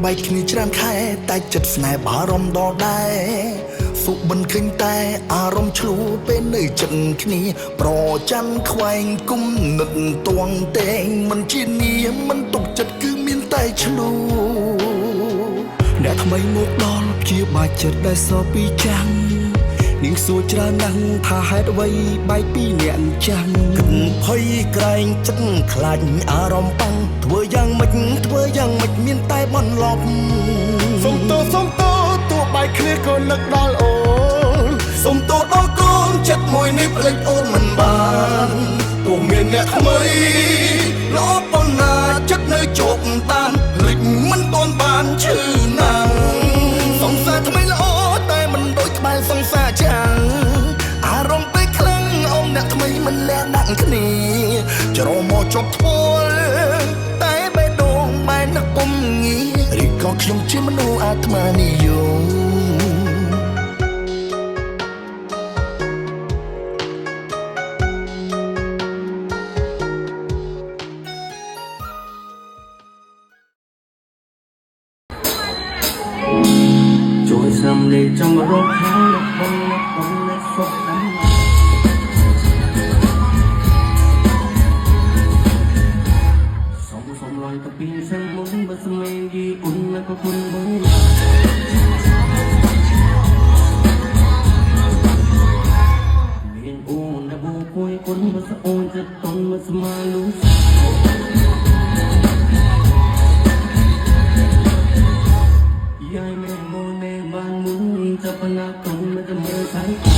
បែកគ្នាច្រើនខែតែចិត្តស្នេហ៍បារម្ភដល់ដែរសុបិនឃើញតែអារម្មណ៍ឆ្លូពេលនៅចិត្តគ្នាប្រច័នខ្វែងគុំនិតទងតែងមិនជានាមមិនទុកចិត្តគឺមានតែឆ្លូអ្នកថ្មីមកដល់ជាបាច់ចិត្តដែលសពីចាំងនាងសួរច្រើនណាស់ថាហេតុអ្វីបែកពីអ្នកអញ្ចឹងភ័យក្រែងចិត្តខ្លាចអារម្មណ៍បាំងធ្វើយ៉ាងម៉េចមានតែបន្លប់សុំទោទោះបែកគ្នាក៏នឹកដល់អូនសុំទោដល់កូនចិត្តមួយនេះភ្លេចអូនមិនបានទោះមានអ្នកថ្មីល្អប៉ុណ្ណាចិត្តនៅជោគតាមភ្លេចមិនទាន់បានឈឺណាស់សង្សារថ្មីល្អតែមិនដូចក្បែរសង្សារចាំងអារម្មណ៍ពេលខ្លាំងអូនអ្នកថ្មីមិនលះដាក់គ្នាច្រមកជប់ធ្វើតែបេះដូងបែរនឹកពុំងាឬក៏ខ្ញុំជាមនុស្សអាត្មានិយមជួយស្រាំលេចង់រកខាងអ្នកបងអ្នកសុខអញ្សុំលយទៅពីសិនមុនបើស្មេយីអ៊ុនណាក៏គុណបងមានអូនណាបូគួយគុណបើស្អូនចិត្តតន់មកស្មាលូយាយមែនបូនបានមុនចាប់ណាកុំមិនមើលថៃ